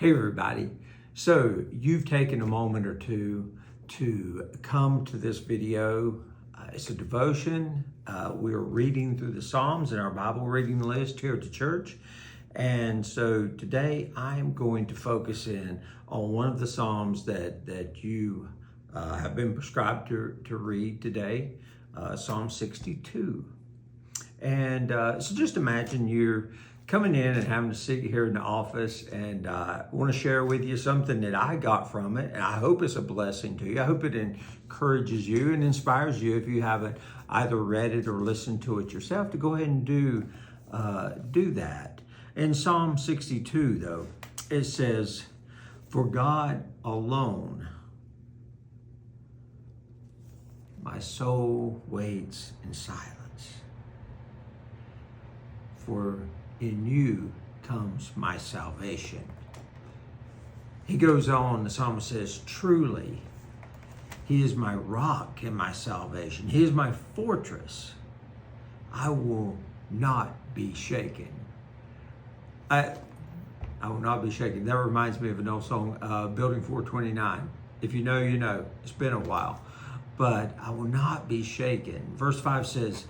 Hey everybody, so you've taken a moment or two to come to this video. It's a devotion. We're reading through the Psalms in our Bible reading list here at the church. And so today I'm going to focus in on one of the Psalms that you have been prescribed to read today, Psalm 62. And so just imagine you're coming in and having to sit here in the office, and I want to share with you something that I got from it, and I hope it's a blessing to you. I hope it encourages you and inspires you, if you haven't either read it or listened to it yourself, to go ahead and do that. In Psalm 62, though, it says, "For God alone my soul waits in silence. For in you comes my salvation." He goes on, the psalmist says, "Truly, he is my rock and my salvation. He is my fortress. I will not be shaken." I will not be shaken. That reminds me of an old song, Building 429. If you know, you know. It's been a while. But I will not be shaken. Verse 5 says,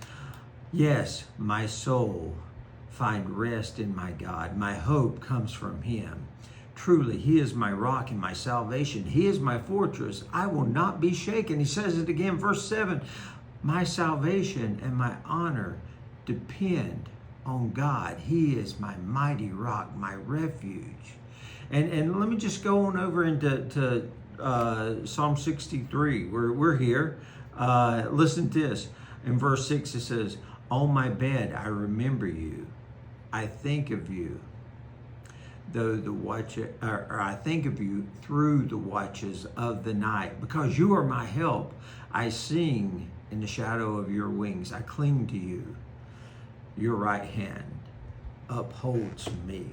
"Yes, my soul find rest in my God. My hope comes from him. Truly, he is my rock and my salvation. He is my fortress. I will not be shaken." He says it again, verse 7, "My salvation and my honor depend on God. He is my mighty rock, my refuge." And let me just go on over into Psalm 63. We're here. Listen to this. In verse 6 it says, "On my bed I remember you. I think of you, I think of you through the watches of the night. Because you are my help, I sing in the shadow of your wings. I cling to you. Your right hand upholds me."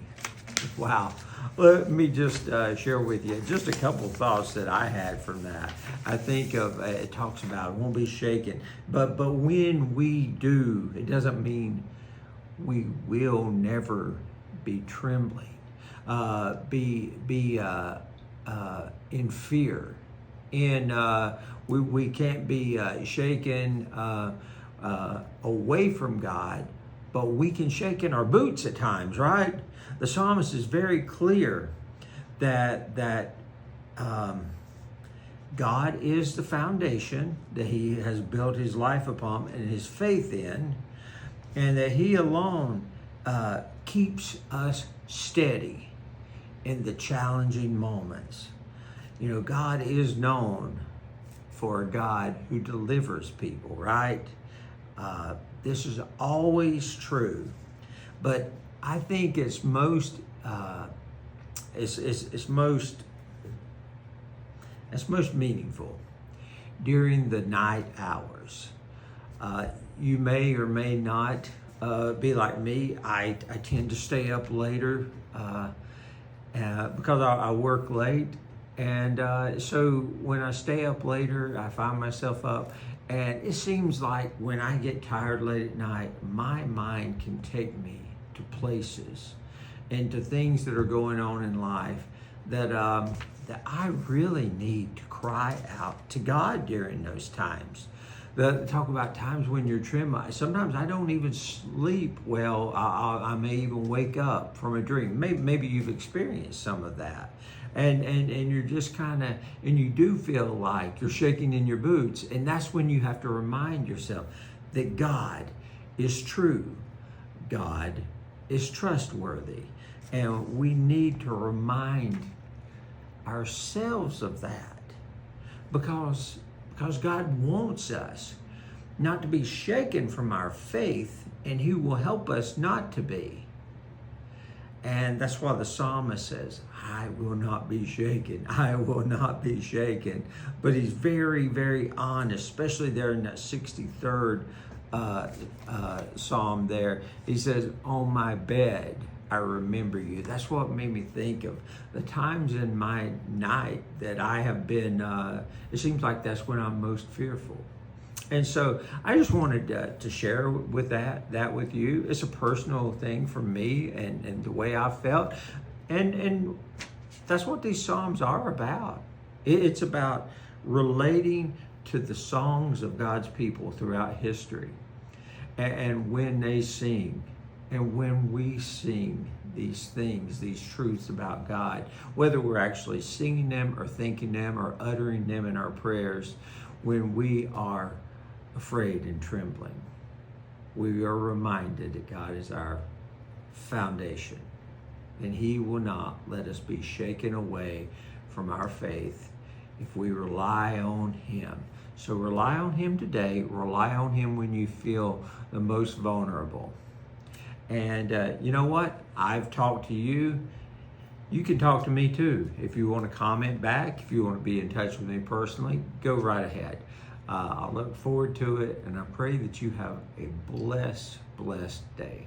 Wow. Let me just share with you just a couple of thoughts that I had from that. I think of, it talks about won't be shaken. But when we do, it doesn't mean we will never be trembling, be in fear. We can't be shaken away from God, but we can shake in our boots at times, right? The psalmist is very clear that God is the foundation that he has built his life upon and his faith in, and that he alone keeps us steady in the challenging moments. You know, God is known for a God who delivers people, right? This is always true, but I think it's most meaningful during the night hours. You may or may not be like me. I tend to stay up later because I work late. And so when I stay up later, I find myself up. And it seems like when I get tired late at night, my mind can take me to places and to things that are going on in life that I really need to cry out to God during those times. Talk about times when you're trembling. Sometimes I don't even sleep well. I may even wake up from a dream. Maybe you've experienced some of that. And you're just kind of, and you do feel like you're shaking in your boots. And that's when you have to remind yourself that God is true. God is trustworthy. And we need to remind ourselves of that, because God wants us not to be shaken from our faith, and he will help us not to be. And that's why the psalmist says, "I will not be shaken. I will not be shaken." But he's very, very honest, especially there in that 63rd Psalm there. He says, "On my bed, I remember you." That's what made me think of the times in my night that I have been, it seems like that's when I'm most fearful. And so I just wanted to share with that with you. It's a personal thing for me and the way I felt. And That's what these Psalms are about. It's about relating to the songs of God's people throughout history. And when they sing, and when we sing these things, these truths about God, whether we're actually singing them or thinking them or uttering them in our prayers, when we are afraid and trembling, we are reminded that God is our foundation, and He will not let us be shaken away from our faith if we rely on Him. So rely on Him today. Rely on Him when you feel the most vulnerable. And you know what? I've talked to you. You can talk to me too. If you want to comment back, if you want to be in touch with me personally, go right ahead. I look forward to it, and I pray that you have a blessed day.